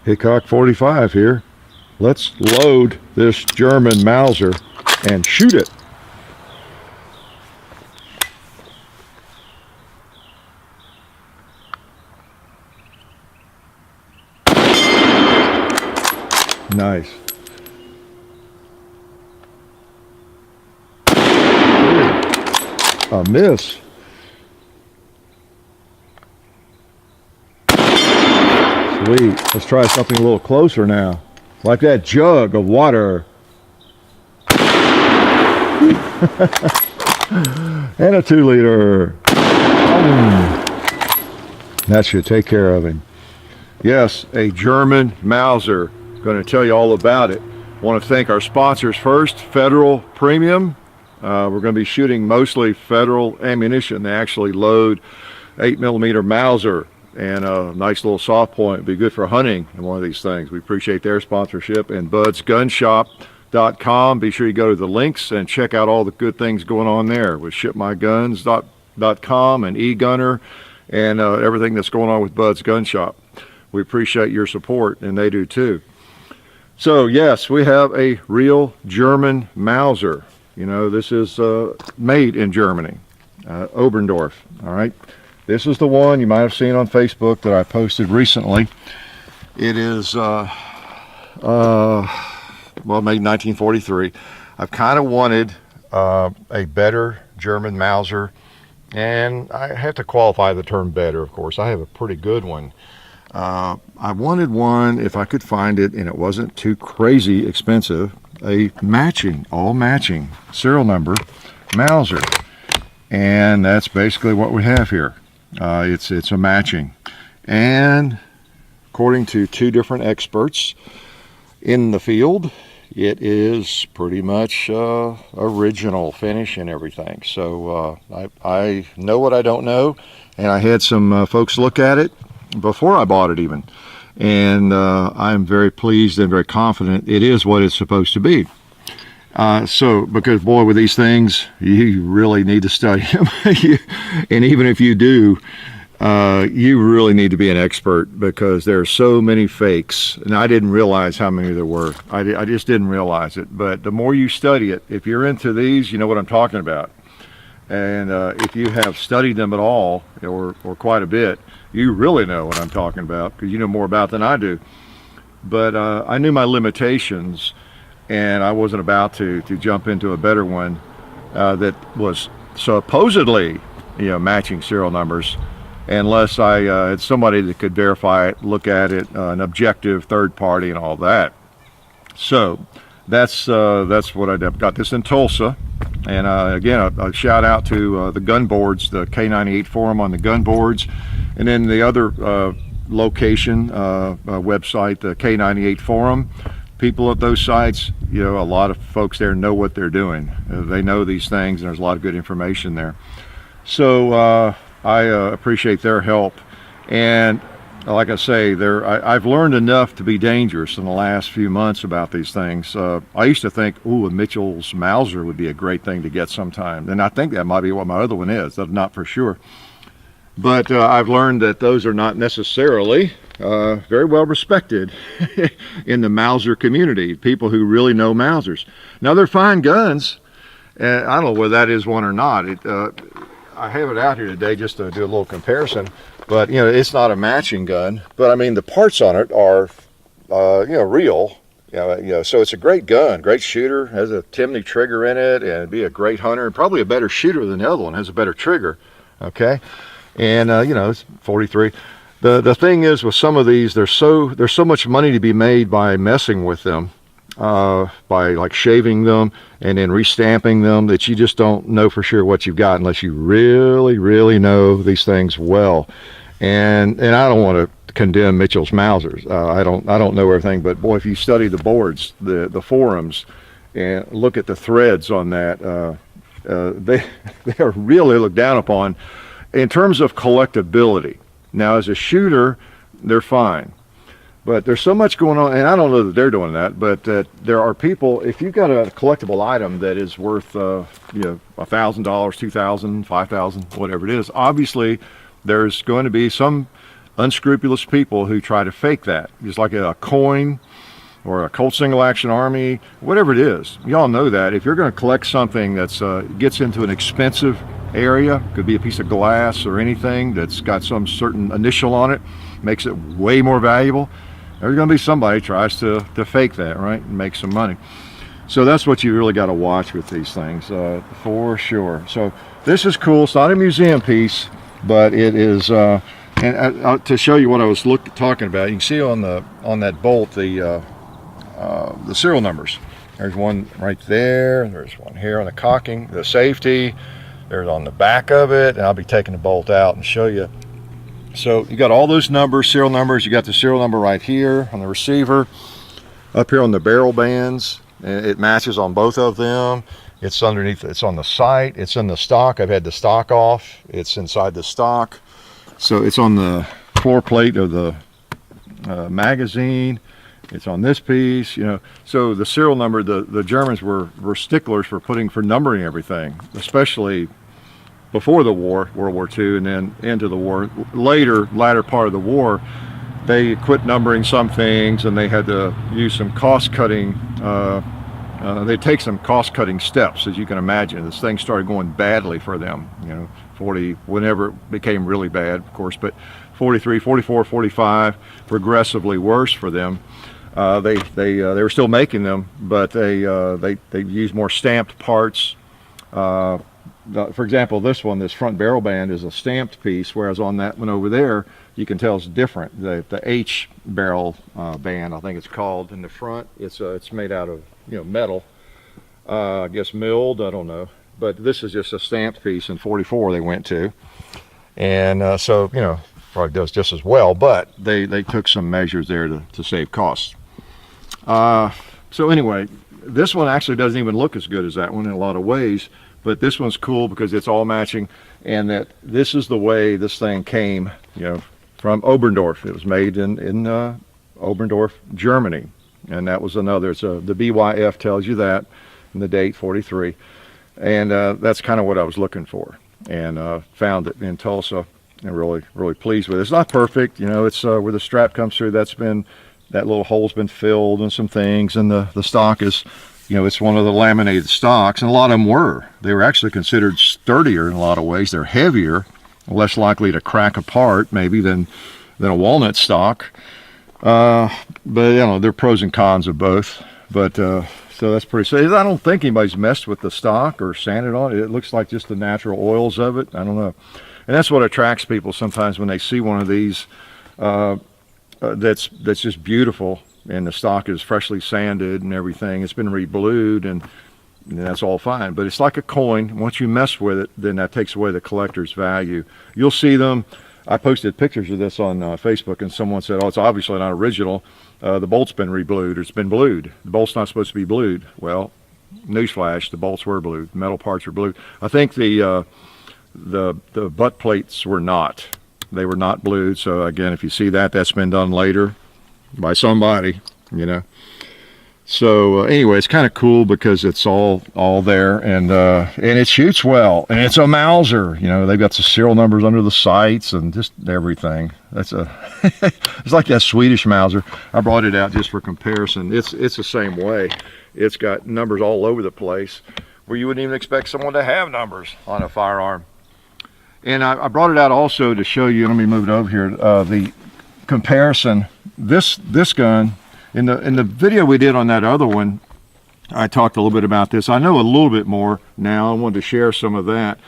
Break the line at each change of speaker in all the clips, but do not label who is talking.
Hickok 45 here. Let's load this German Mauser and shoot it. Nice. A miss. Sweet. Let's try something a little closer now. Like that jug of water. And a 2-liter. That should take care of him. Yes, a German Mauser. Going to tell you all about it. Want to thank our sponsors first. Federal Premium. We're going to be shooting mostly federal ammunition. They actually load 8mm Mauser and a nice little soft point. Be good for hunting in one of these things. We appreciate their sponsorship. And budsgunshop.com. Be sure you go to the links and check out all the good things going on there with shipmyguns.com and eGunner and everything that's going on with Bud's Gun Shop. We appreciate your support, and they do too. So yes, we have a real German Mauser. You know, this is made in Germany, Oberndorf. All right, this is the one you might have seen on Facebook that I posted recently. It is well, made in 1943. I've kind of wanted a better German Mauser, and I have to qualify the term better, of course. I have a pretty good one. I wanted one, if I could find it and it wasn't too crazy expensive, a matching, all matching serial number Mauser, and that's basically what we have here. It's a matching, and according to 2 different experts in the field, it is pretty much original finish and everything. So I know what I don't know, and I had some folks look at it before I bought it even, and I'm very pleased and very confident it is what it's supposed to be. So because boy, with these things you really need to study them. And even if you do, you really need to be an expert, because there are so many fakes, and I didn't realize how many there were. I just didn't realize it. But the more you study it, if you're into these, you know what I'm talking about. And if you have studied them at all, or quite a bit, you really know what I'm talking about, because you know more about than I do. But I knew my limitations, and I wasn't about to jump into a better one that was supposedly, you know, matching serial numbers, unless I had somebody that could verify it, look at it, an objective third party and all that. So that's what I did. Got this in Tulsa. And again, a shout out to the gun boards, the K98 forum on the gun boards, and then the other location website, the K98 forum. People at those sites, you know, a lot of folks there know what they're doing. They know these things, and there's a lot of good information there. So I appreciate their help. And like I say, I've learned enough to be dangerous in the last few months about these things. I used to think, ooh, a Mitchell's Mauser would be a great thing to get sometime. And I think that might be what my other one is. I'm not for sure. But I've learned that those are not necessarily very well respected in the Mauser community, people who really know Mausers. Now, they're fine guns, and I don't know whether that is one or not. I have it out here today just to do a little comparison, but, you know, it's not a matching gun, but I mean, the parts on it are, you know, real. You know, so it's a great gun, great shooter, has a Timney trigger in it, and it'd be a great hunter, and probably a better shooter than the other one, has a better trigger, okay? And you know, it's 43. The thing is, with some of these, there's so much money to be made by messing with them, by like shaving them and then restamping them, that you just don't know for sure what you've got unless you really know these things well. And I don't want to condemn Mitchell's Mausers. I don't know everything, but boy, if you study the boards, the forums, and look at the threads on that, they are really looked down upon in terms of collectability. Now, as a shooter, they're fine, but there's so much going on, and I don't know that they're doing that, but there are people, if you've got a collectible item that is worth you know, $1,000, $2,000, $5,000, whatever it is, obviously there's going to be some unscrupulous people who try to fake that. Just like a coin or a Colt Single Action Army, whatever it is. Y'all know that if you're going to collect something that's gets into an expensive area, could be a piece of glass or anything that's got some certain initial on it, makes it way more valuable, there's going to be somebody who tries to fake that, right, and make some money. So that's what you really got to watch with these things, for sure. So this is cool. It's not a museum piece, but it is, and to show you what I was talking about, you can see on that bolt the serial numbers. There's one right there. There's one here on the cocking, the safety. There's on the back of it, and I'll be taking the bolt out and show you. So you got all those numbers, serial numbers. You got the serial number right here on the receiver, up here on the barrel bands. It matches on both of them. It's underneath, it's on the sight, it's in the stock. I've had the stock off. It's inside the stock. So it's on the floor plate of the magazine. It's on this piece, you know. So the serial number, the Germans were sticklers for numbering everything, especially before the war, World War II, and then into the war. Latter part of the war, they quit numbering some things, and they had to use some cost-cutting. They take some cost-cutting steps, as you can imagine. This thing started going badly for them, you know, whenever it became really bad, of course, but 43, 44, 45, progressively worse for them. They were still making them, but they used more stamped parts. For example, this front barrel band is a stamped piece, whereas on that one over there, you can tell it's different. The H barrel band, I think it's called, in the front, it's made out of, you know, metal. I guess milled, I don't know. But this is just a stamped piece in 44 they went to, and so, you know, probably does just as well. But they took some measures there to save costs. So anyway, this one actually doesn't even look as good as that one in a lot of ways, but this one's cool because it's all matching, and that this is the way this thing came, you know, from Oberndorf. It was made in Oberndorf, Germany, and that was another. The BYF tells you that, and the date 43, and that's kind of what I was looking for, and found it in Tulsa, and really pleased with it. It's not perfect, you know. It's where the strap comes through. That little hole's been filled and some things, and the stock is, you know, it's one of the laminated stocks, and a lot of them they were actually considered sturdier in a lot of ways. They're heavier, less likely to crack apart maybe than a walnut stock, but you know, there are pros and cons of both. But so that's pretty safe. I don't think anybody's messed with the stock or sanded on it. It looks like just the natural oils of it. I don't know, and that's what attracts people sometimes when they see one of these that's just beautiful, and the stock is freshly sanded and everything. It's been reblued, and that's all fine. But it's like a coin. Once you mess with it, then that takes away the collector's value. You'll see them. I posted pictures of this on Facebook, and someone said, "Oh, it's obviously not original. The bolt's been reblued. It's been blued. The bolt's not supposed to be blued." Well, newsflash: the bolts were blued. The metal parts were blued. I think the butt plates were not. They were not blued. So again, if you see that, that's been done later by somebody, you know. So anyway, it's kind of cool because it's all there, and it shoots well, and it's a Mauser. You know, they've got the serial numbers under the sights and just everything. That's it's like that Swedish Mauser. I brought it out just for comparison. It's the same way. It's got numbers all over the place where you wouldn't even expect someone to have numbers on a firearm. And I brought it out also to show you. Let me move it over here. The comparison. This gun, in the video we did on that other one, I talked a little bit about this. I know a little bit more now. I wanted to share some of that.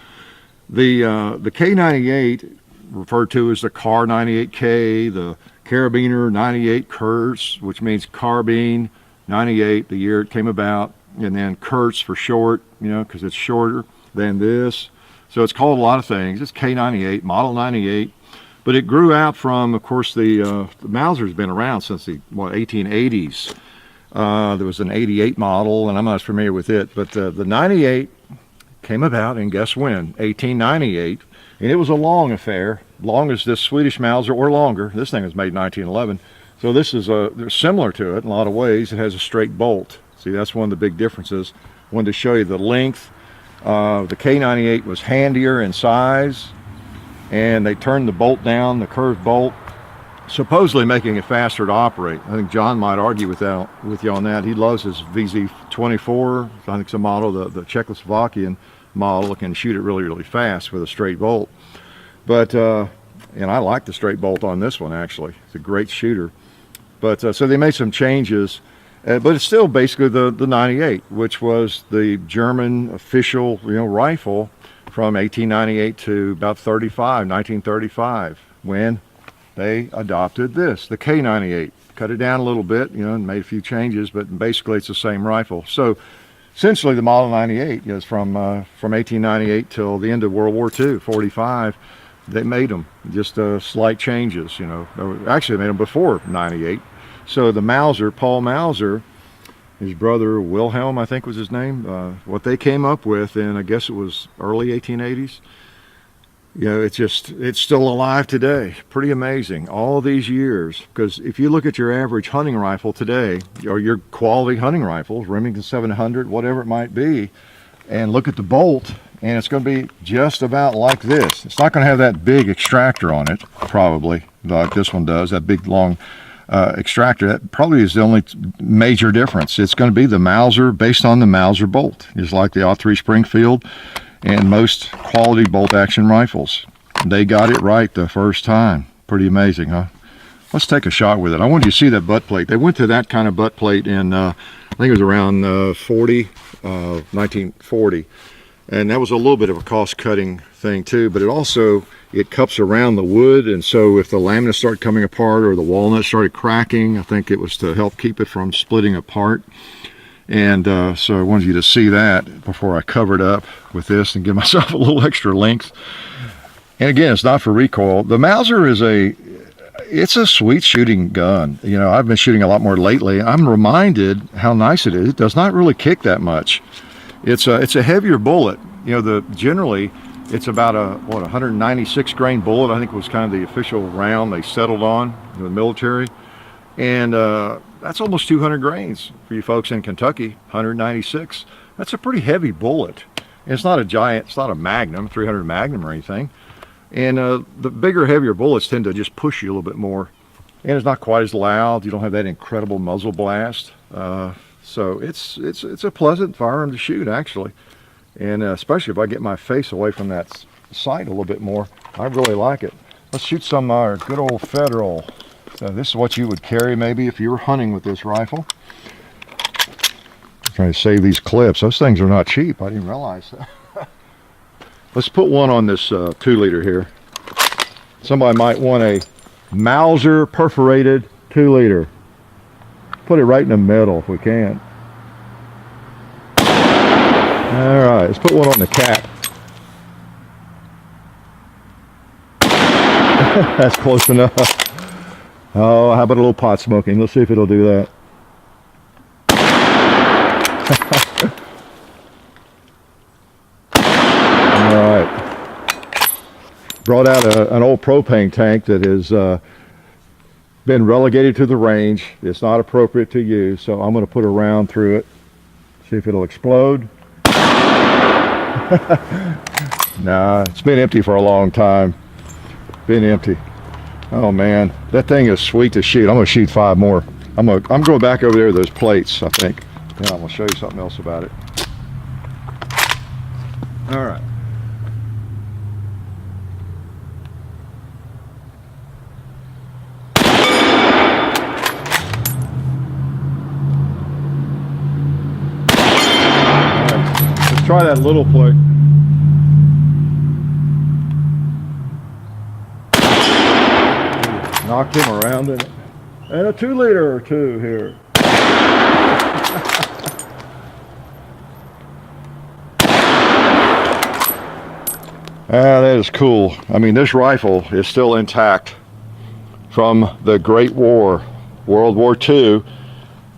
The K98, referred to as the car98K, the Carabiner 98 Kurz, which means carbine 98, the year it came about, and then Kurz for short, you know, because it's shorter than this. So it's called a lot of things. It's K98, Model 98, but it grew out from, of course, the Mauser's been around since the 1880s. There was an 88 model, and I'm not as familiar with it, but the 98 came about, and guess when? 1898, and it was a long affair, long as this Swedish Mauser or longer. This thing was made in 1911, so this is they're similar to it in a lot of ways. It has a straight bolt. See, that's one of the big differences. I wanted to show you the length. The K98 was handier in size, and they turned the bolt down, the curved bolt, supposedly making it faster to operate. I think John might argue with you on that. He loves his VZ24. I think it's a model, the Czechoslovakian model, can shoot it really, really fast with a straight bolt. But and I like the straight bolt on this one, actually. It's a great shooter. But so they made some changes, but it's still basically the 98, which was the German official, rifle from 1898 to about 1935, when they adopted this, the K98. Cut it down a little bit, and made a few changes, but basically it's the same rifle. So essentially the Model 98 is from 1898 till the end of World War II, 45. They made them, just slight changes, Actually, they made them before 98. So the Mauser, Paul Mauser, his brother Wilhelm, I think was his name, what they came up with in, I guess it was early 1880s, it's still alive today. Pretty amazing, all these years. Because if you look at your average hunting rifle today, or your quality hunting rifles, Remington 700, whatever it might be, and look at the bolt, and it's going to be just about like this. It's not going to have that big extractor on it, probably, like this one does, that big long extractor. That probably is the only major difference. It's going to be the Mauser, based on the Mauser bolt, just like the '03 Springfield and most quality bolt action rifles. They got it right the first time. Pretty amazing, huh? Let's take a shot with it. I wanted you to see that butt plate. They went to that kind of butt plate in, I think it was around 1940. And that was a little bit of a cost-cutting thing too, but it cups around the wood, and so if the laminates start coming apart or the walnuts started cracking, I think it was to help keep it from splitting apart. And so I wanted you to see that before I covered up with this and give myself a little extra length. And again, it's not for recoil. The Mauser it's a sweet shooting gun. I've been shooting a lot more lately. I'm reminded how nice it is. It does not really kick that much. It's a heavier bullet. Generally it's about a 196 grain bullet. I think was kind of the official round they settled on in the military, and that's almost 200 grains for you folks in Kentucky. 196. That's a pretty heavy bullet. And it's not a giant. It's not a Magnum, 300 Magnum or anything. And the bigger, heavier bullets tend to just push you a little bit more, and it's not quite as loud. You don't have that incredible muzzle blast. So it's a pleasant firearm to shoot, actually, and especially if I get my face away from that sight a little bit more, I really like it. Let's shoot some good old Federal. So this is what you would carry maybe if you were hunting with this rifle. I'm trying to save these clips. Those things are not cheap. I didn't realize that. Let's put one on this 2-liter here. Somebody might want a Mauser perforated 2-liter. Put it right in the middle if we can. All right, let's put one on the cap. That's close enough. Oh, how about a little pot smoking? Let's see if it'll do that. All right. Brought out an old propane tank that has been relegated to the range. It's not appropriate to use, so I'm going to put a round through it, see if it'll explode. Nah, it's been empty for a long time. Been empty. Oh man, that thing is sweet to shoot. I'm going to shoot 5 more. I'm going back over there to those plates, I think. Yeah, I'm going to show you something else about it. All right. Try that little plate. Knocked him around in it. And a 2-liter or 2 here. That is cool. I mean, this rifle is still intact from the Great War, World War II.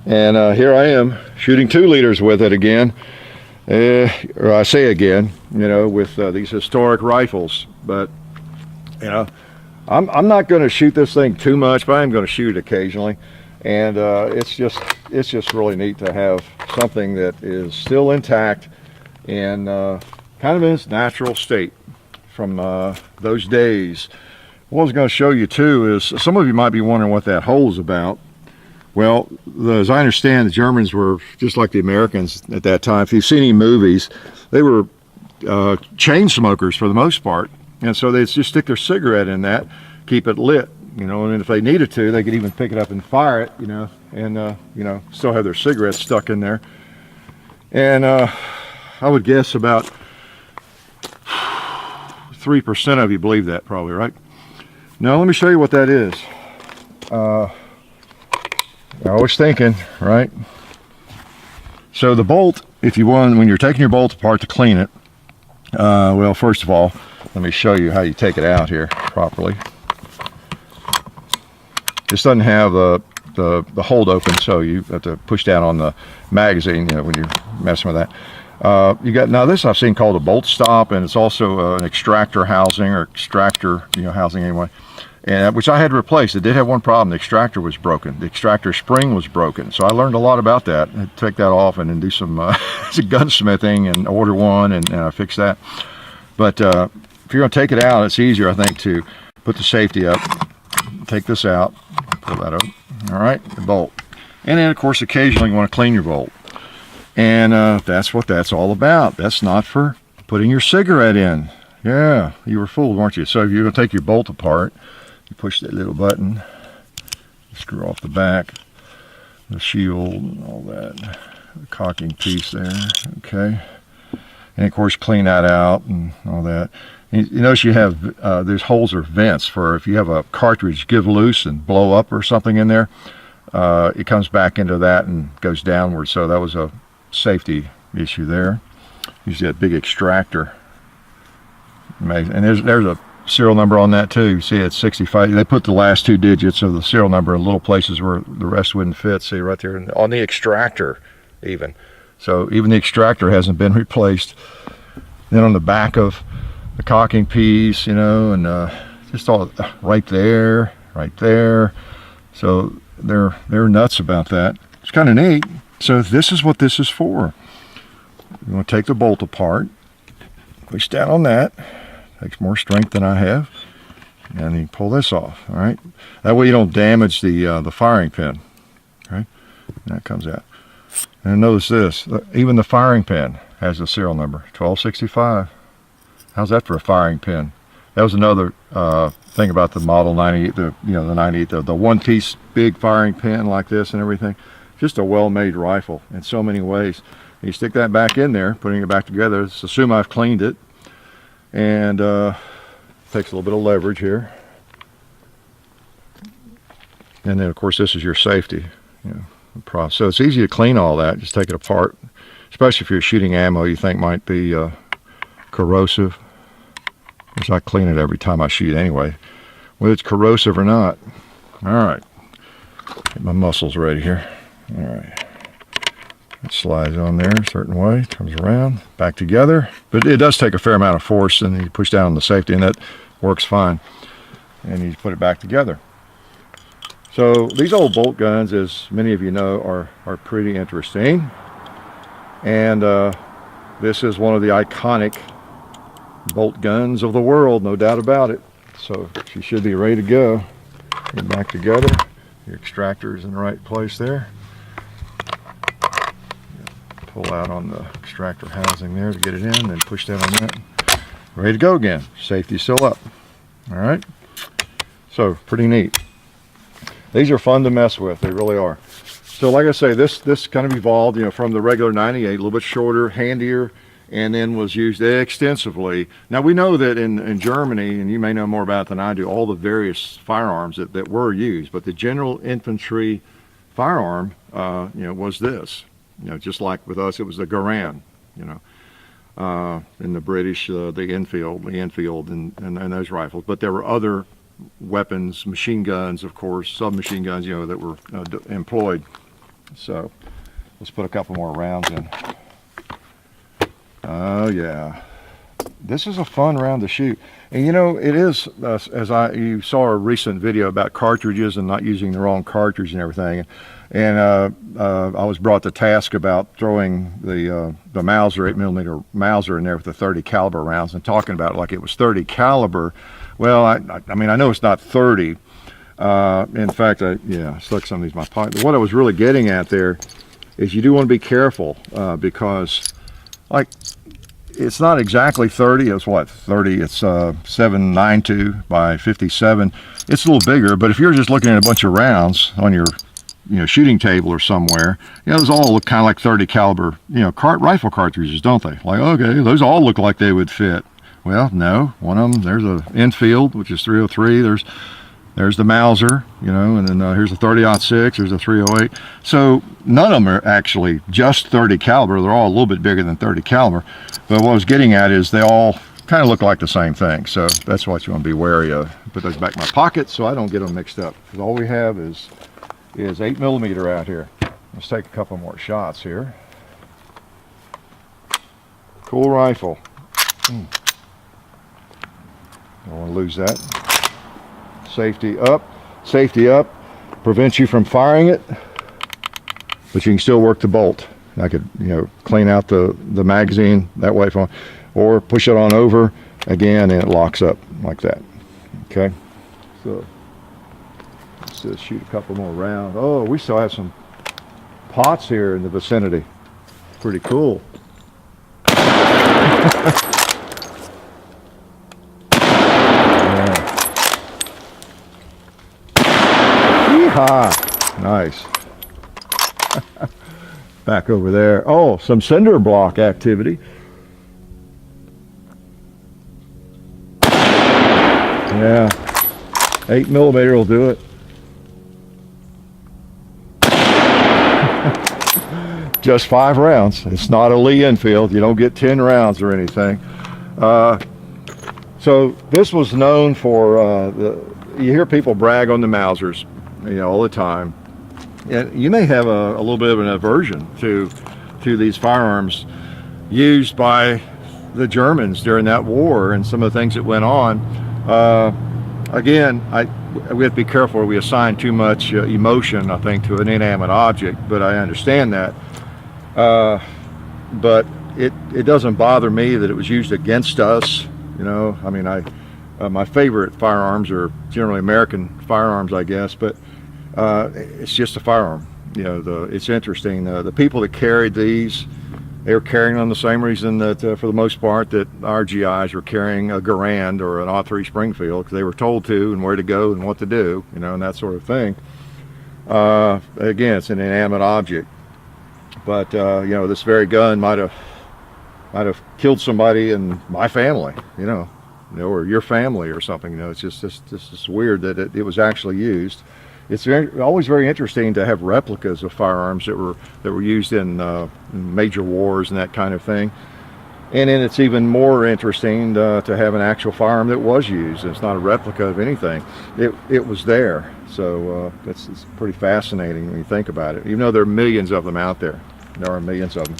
And here I am shooting 2-liters with it again. Or I say again, with these historic rifles. But, I'm not going to shoot this thing too much, but I'm going to shoot it occasionally. And it's just really neat to have something that is still intact and kind of in its natural state from those days What I was going to show you too is, some of you might be wondering what that hole is about. Well, as I understand, the Germans were just like the Americans at that time. If you've seen any movies, they were chain smokers for the most part, and so they'd just stick their cigarette in that, keep it lit, you know, and if they needed to, they could even pick it up and fire it, you know, and you know, still have their cigarette stuck in there. And I would guess about 3% of you believe that, probably, right? Now let me show you what that is. I was thinking, right? So the bolt, if you want, when you're taking your bolt apart to clean it, well, first of all, let me show you how you take it out here properly. This doesn't have the hold open, so you have to push down on the magazine, you know, when you're messing with that. You got, now this I've seen called a bolt stop, and it's also an extractor housing, or extractor, you know, housing anyway, and which I had to replace. It did have one problem: the extractor was broken. The extractor spring was broken. So I learned a lot about that. I had to take that off and then do some gunsmithing and order one, and I fixed that. But if you're going to take it out, it's easier, I think, to put the safety up. Take this out, pull that up. All right, the bolt, and then of course occasionally you want to clean your bolt. And that's what that's all about. That's not for putting your cigarette in. Yeah, you were fooled, weren't you? So if you're going to take your bolt apart, you push that little button, screw off the back, the shield, and all that, the cocking piece there, okay. And of course clean that out and all that. And you notice you have, there's holes or vents for if you have a cartridge give loose and blow up or something in there, it comes back into that and goes downward. So that was a safety issue there. Usually a big extractor. Amazing. And there's a serial number on that too. You see it's 65. They put the last two digits of the serial number in little places where the rest wouldn't fit. See right there on the extractor even. So even the extractor hasn't been replaced. Then on the back of the cocking piece, you know, and just all right there, right there. So they're nuts about that. It's kind of neat. So this is what this is for. You want to take the bolt apart, push down on that. Takes more strength than I have, and you pull this off. All right, that way you don't damage the firing pin. Okay, and that comes out. And notice this: even the firing pin has a serial number, 1265. How's that for a firing pin? That was another thing about the Model 98, the 98, the one-piece big firing pin like this and everything. Just a well-made rifle in so many ways. And you stick that back in there, putting it back together. Let's assume I've cleaned it. And takes a little bit of leverage here, and then of course this is your safety, you know, so it's easy to clean all that. Just take it apart, especially if you're shooting ammo you think might be corrosive, which I clean it every time I shoot anyway, whether it's corrosive or not. All right, get my muscles ready here. All right. It slides on there a certain way, comes around, back together. But it does take a fair amount of force, and you push down on the safety, and that works fine. And you put it back together. So these old bolt guns, as many of you know, are pretty interesting. And this is one of the iconic bolt guns of the world, no doubt about it. So she should be ready to go. Get back together. Your extractor is in the right place there. Pull out on the extractor housing there to get it in, then push down on that. Ready to go again. Safety's still up. All right. So pretty neat. These are fun to mess with. They really are. So like I say, this kind of evolved, you know, from the regular 98, a little bit shorter, handier, and then was used extensively. Now we know that in Germany, and you may know more about it than I do, all the various firearms that were used, but the general infantry firearm, you know, was this. You know, just like with us, it was the Garand, you know, in the British, the Enfield, and those rifles. But there were other weapons, machine guns, of course, submachine guns, you know, that were employed. So let's put a couple more rounds in. Oh yeah, this is a fun round to shoot. And you know, it is, you saw a recent video about cartridges and not using the wrong cartridge and everything. And I was brought to task about throwing the Mauser, 8mm Mauser in there with the 30 caliber rounds and talking about it like it was 30 caliber. Well, I mean, I know it's not 30. In fact, yeah, I stuck some of these in my pocket. But what I was really getting at there is you do want to be careful because, like, it's not exactly 30. It's what, 30? It's 792 by 57. It's a little bigger, but if you're just looking at a bunch of rounds on your shooting table or somewhere, those all look kind of like 30 caliber, rifle cartridges, don't they? Like, okay, those all look like they would fit. Well, no, one of them, there's a Enfield, which is 303. There's the Mauser, and then here's a 30-06, there's a 308. So none of them are actually just 30 caliber. They're all a little bit bigger than 30 caliber. But what I was getting at is they all kind of look like the same thing. So that's what you want to be wary of. Put those back in my pocket so I don't get them mixed up. Because all we have is 8mm out here. Let's take a couple more shots here. Cool rifle. Don't want to lose that. Safety up, prevents you from firing it, but you can still work the bolt. I could, clean out the magazine that way, or push it on over again, and it locks up like that. Okay, so let's just shoot a couple more rounds. Oh, we still have some pots here in the vicinity. Pretty cool. Nice. Back over there. Oh, some cinder block activity. Yeah, 8mm will do it. Just 5 rounds. It's not a Lee Enfield. You don't get 10 rounds or anything. So this was known for you hear people brag on the Mausers, all the time. And you may have a little bit of an aversion to these firearms used by the Germans during that war and some of the things that went on. Again, we have to be careful. We assign too much emotion, I think, to an inanimate object, but I understand that. But it doesn't bother me that it was used against us. I mean, my favorite firearms are generally American firearms, I guess, but it's just a firearm. It's interesting. The people that carried these, they were carrying them the same reason that, for the most part, that our GIs were carrying a Garand or an A3 Springfield, because they were told to and where to go and what to do, and that sort of thing. Again, it's an inanimate object, but this very gun might have killed somebody in my family, or your family or something. It's just weird that it was actually used. It's always very interesting to have replicas of firearms that were used in major wars and that kind of thing. And then it's even more interesting to have an actual firearm that was used. It's not a replica of anything. It was there. So it's pretty fascinating when you think about it. Even though there are millions of them out there. There are millions of them.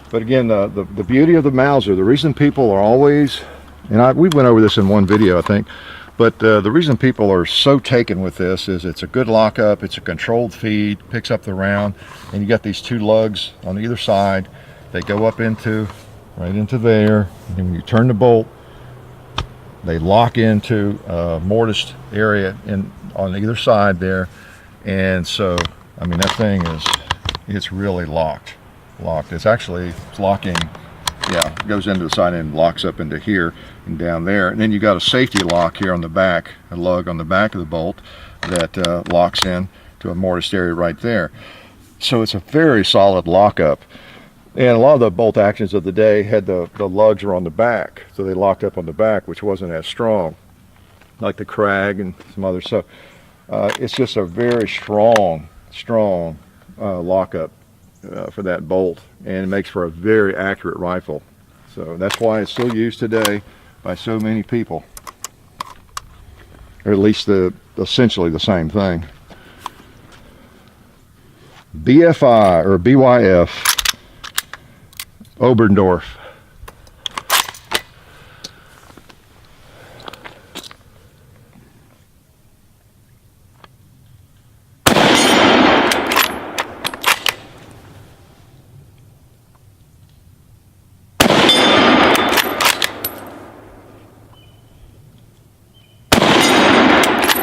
But again, the beauty of the Mauser, the reason people are always, and we went over this in one video, I think, but the reason people are so taken with this is it's a good lockup, it's a controlled feed, picks up the round, and you got these 2 lugs on either side. They go up right into there, and when you turn the bolt, they lock into a mortised area on either side there. And so, I mean, that thing it's really locked. It's locking. Yeah, it goes into the side and locks up into here and down there. And then you got a safety lock here on the back, a lug on the back of the bolt that locks in to a mortise area right there. So it's a very solid lockup. And a lot of the bolt actions of the day had the lugs were on the back, so they locked up on the back, which wasn't as strong, like the Krag and some others. So it's just a very strong lockup for that bolt, and it makes for a very accurate rifle. So that's why it's still used today by so many people, or at least essentially the same thing. BFI or BYF Oberndorf.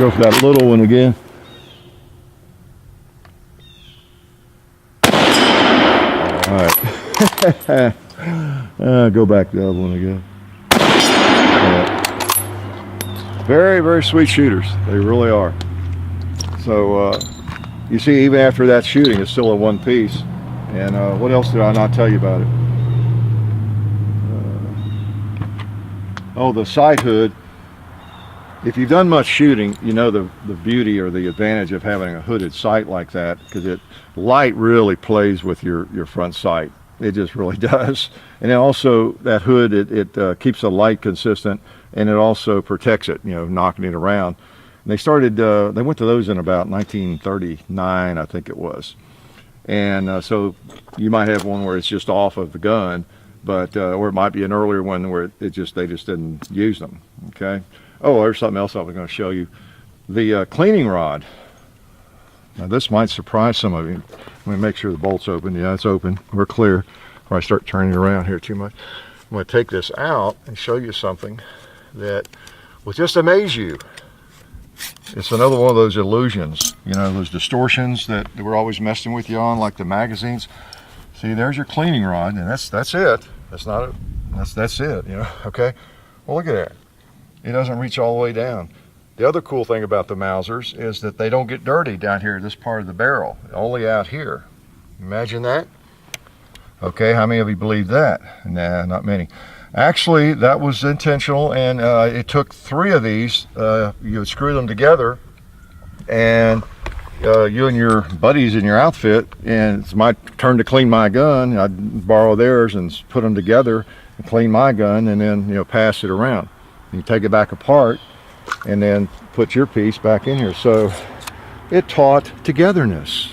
Go for that little one again. All right. Go back to the other one again. Yeah. Very, very sweet shooters. They really are. So you see, even after that shooting, it's still a one piece. And what else did I not tell you about it? Oh, the sight hood. If you've done much shooting, you know the beauty or the advantage of having a hooded sight like that, because light really plays with your front sight. It just really does. And then also that hood, it keeps the light consistent, and it also protects it, you know, knocking it around. And they went to those in about 1939, I think it was. And so you might have one where it's just off of the gun, but or it might be an earlier one where they just didn't use them. Okay. Oh, there's something else I was going to show you. The cleaning rod. Now this might surprise some of you. Let me make sure the bolt's open. Yeah, it's open. We're clear. Before I start turning it around here too much, I'm going to take this out and show you something that will just amaze you. It's another one of those illusions, you know, those distortions that we're always messing with you on, like the magazines. See, there's your cleaning rod, and that's it. That's it, you know. Okay. Well, look at that. It doesn't reach all the way down. The other cool thing about the Mausers is that they don't get dirty down here, this part of the barrel, only out here. Imagine that. Okay, how many of you believe that? Nah, not many. Actually, that was intentional, and it took 3 of these. You would screw them together, and you and your buddies in your outfit, and it's my turn to clean my gun. I'd borrow theirs and put them together and clean my gun, and then, you know, pass it around. You take it back apart and then put your piece back in here. So it taught togetherness,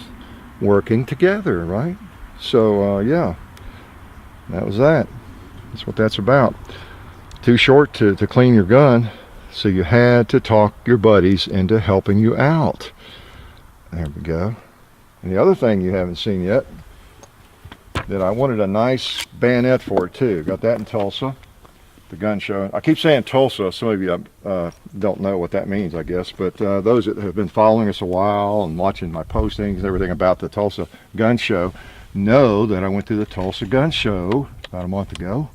working together, right? So yeah, that was that. That's what that's about. Too short to clean your gun, so you had to talk your buddies into helping you out. There we go. And the other thing you haven't seen yet, that I wanted a nice bayonet for it too. Got that in Tulsa. The gun show. I keep saying Tulsa. Some of you don't know what that means, I guess, but those that have been following us a while and watching my postings, everything about the Tulsa gun show, know that I went to the Tulsa gun show about a month ago.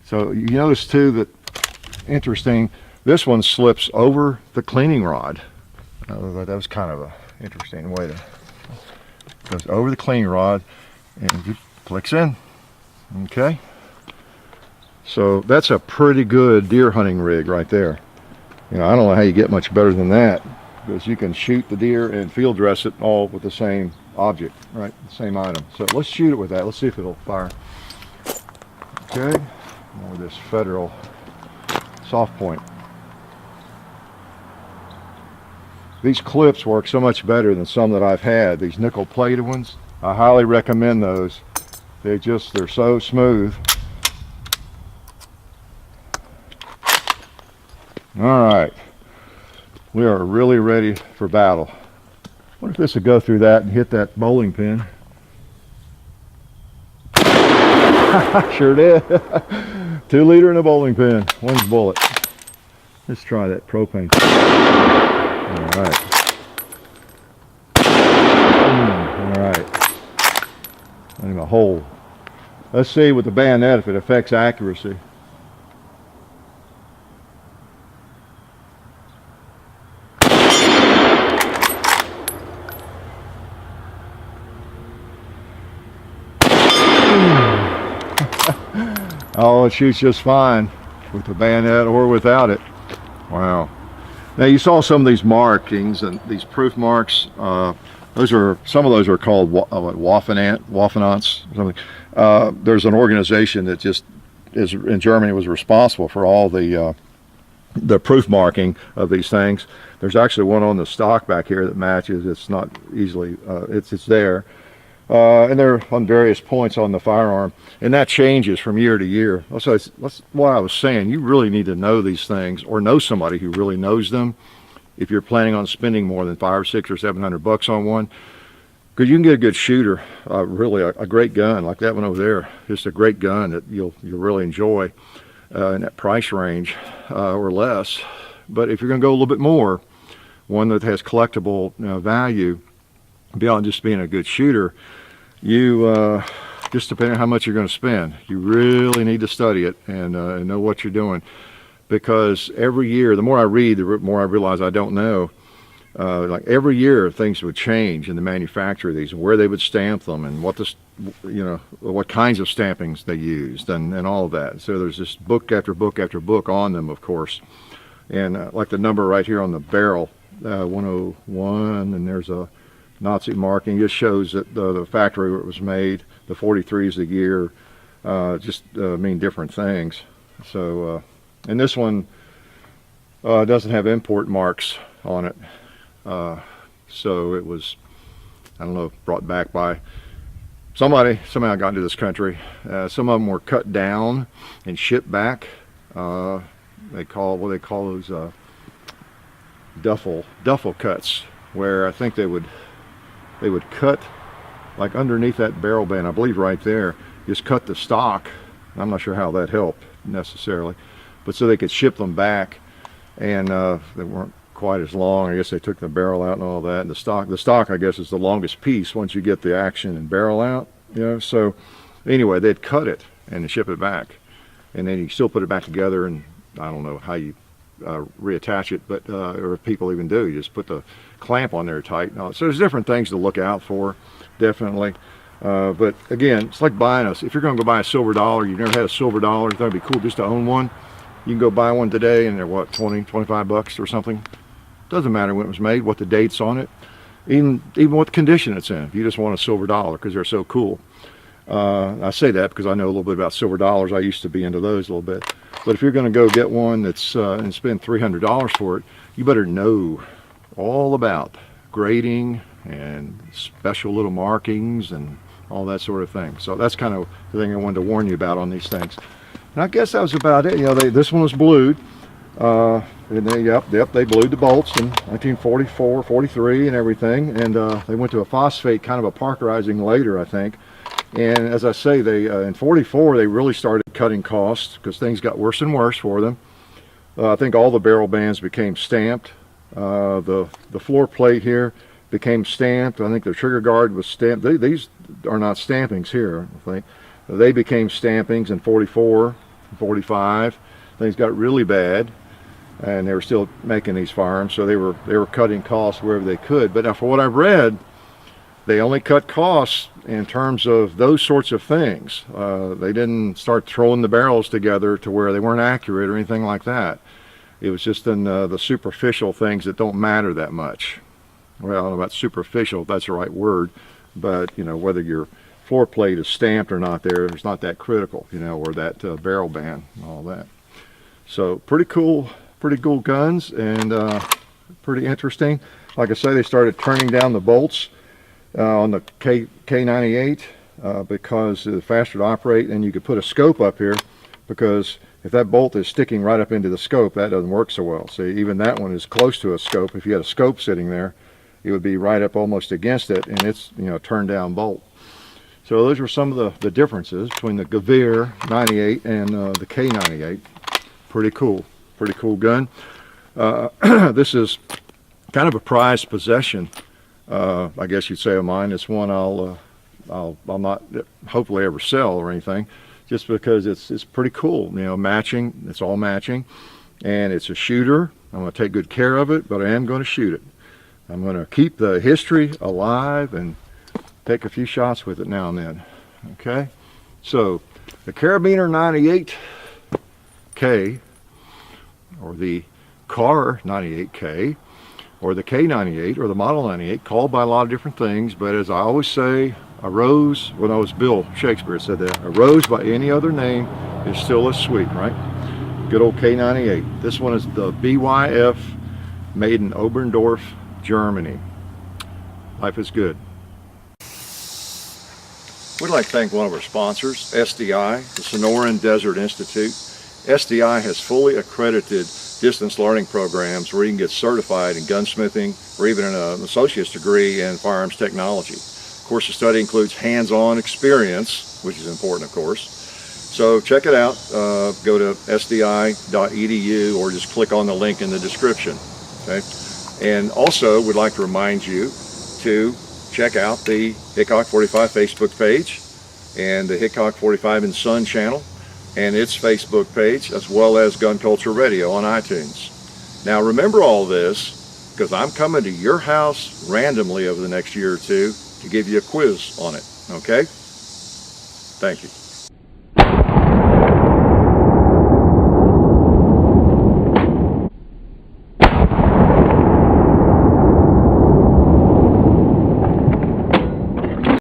So you notice too that, interesting, this one slips over the cleaning rod. That was kind of an interesting way to, goes over the cleaning rod and it clicks in. Okay. So that's a pretty good deer hunting rig right there. You know, I don't know how you get much better than that, because you can shoot the deer and field dress it all with the same object, right? The same item. So let's shoot it with that. Let's see if it'll fire. Okay. With this Federal soft point. These clips work so much better than some that I've had. These nickel plated ones, I highly recommend those. They're so smooth. All right, we are really ready for battle. What if this would go through that and hit that bowling pin? Sure did. 2 liter in a bowling pin, 1 bullet. Let's try that propane. All right. All right. I need a hole. Let's see with the bayonet if it affects accuracy. Oh, it shoots just fine with the bayonet or without it. Wow. Now you saw some of these markings and these proof marks. Some of those are called Waffenants or something. There's an organization that just is in Germany, was responsible for all the proof marking of these things. There's actually one on the stock back here that matches. It's not easily, it's there. And they're on various points on the firearm, and that changes from year to year. So that's what I was saying. You really need to know these things, or know somebody who really knows them, if you're planning on spending more than $500 or $600 or $700 on one, because you can get a good shooter, really a great gun like that one over there. Just a great gun that you'll really enjoy in that price range or less. But if you're going to go a little bit more, one that has collectible value, beyond just being a good shooter, you just depending on how much you're going to spend, you really need to study it and know what you're doing. Because every year, the more I read, the more I realize I don't know. Like every year, things would change in the manufacture of these, and where they would stamp them, and what what kinds of stampings they used, and all of that. So there's just book after book after book on them, of course. And like the number right here on the barrel, 101, and there's a Nazi marking. Just shows that the factory where it was made. The 43 is the year. Just mean different things. So. And this one doesn't have import marks on it. So it was, I don't know, brought back by somebody. Somehow got into this country. Some of them were cut down and shipped back. They call those duffel cuts, where I think they would cut like underneath that barrel band, I believe right there, just cut the stock. I'm not sure how that helped necessarily. But so they could ship them back, and they weren't quite as long. I guess they took the barrel out and all that. And the stock, I guess, is the longest piece once you get the action and barrel out. So anyway, they'd cut it and ship it back, and then you still put it back together. And I don't know how you reattach it, but or if people even do, you just put the clamp on there tight. So there's different things to look out for, definitely. But again, it's like buying if you're going to go buy a silver dollar, you've never had a silver dollar, it's going to be cool just to own one. You can go buy one today and they're what, 20, 25 bucks or something. Doesn't matter when it was made, what the date's on it, even what condition it's in. If you just want a silver dollar because they're so cool. I say that because I know a little bit about silver dollars. I used to be into those a little bit. But if you're going to go get one that's and spend $300 for it, you better know all about grading and special little markings and all that sort of thing. So that's kind of the thing I wanted to warn you about on these things. And I guess that was about it. This one was blued. And they blued the bolts in 1944, 43 and everything. And they went to a phosphate kind of a parkerizing later, I think. And as I say, they in 44, they really started cutting costs because things got worse and worse for them. I think all the barrel bands became stamped. The floor plate here became stamped. I think the trigger guard was stamped. These are not stampings here, I think. They became stampings in 44, 45. Things got really bad, and they were still making these firearms, so they were cutting costs wherever they could. But now, for what I've read, they only cut costs in terms of those sorts of things. They didn't start throwing the barrels together to where they weren't accurate or anything like that. It was just in the superficial things that don't matter that much. Well, I don't know about superficial, if that's the right word, but whether your floor plate is stamped or not it's not that critical, or that barrel band and all that. So pretty cool guns, and pretty interesting. Like I say, they started turning down the bolts on the K98 because the faster to operate, and you could put a scope up here, because if that bolt is sticking right up into the scope, that doesn't work so well. See, even that one is close to a scope. If you had a scope sitting there, it would be right up almost against it, and it's turned down bolt. So those were some of the differences between the Gewehr 98 and the K98. Pretty cool gun. This is kind of a prized possession, I guess you'd say, of mine. It's one I'll not hopefully ever sell or anything, just because it's pretty cool. Matching. It's all matching, and it's a shooter. I'm going to take good care of it, but I am going to shoot it. I'm going to keep the history alive and take a few shots with it now and then. Okay, so the car98K, or the car98K, or the K98, or the model 98, called by a lot of different things, but as I always say, a rose, well, no, it was Bill Shakespeare said that, a rose by any other name is still as sweet, right? Good old K98. This one is the BYF, made in Oberndorf, Germany. Life is good. We'd like to thank one of our sponsors, SDI, the Sonoran Desert Institute. SDI has fully accredited distance learning programs where you can get certified in gunsmithing or even an associate's degree in firearms technology. Of course, the study includes hands-on experience, which is important, of course, So check it out. Go to sdi.edu or just click on the link in the description. Okay. And also would like to remind you to check out the Hickok 45 Facebook page and the Hickok 45 and Son channel and its Facebook page, as well as Gun Culture Radio on iTunes. Now remember all this, because I'm coming to your house randomly over the next year or two to give you a quiz on it. Okay? Thank you.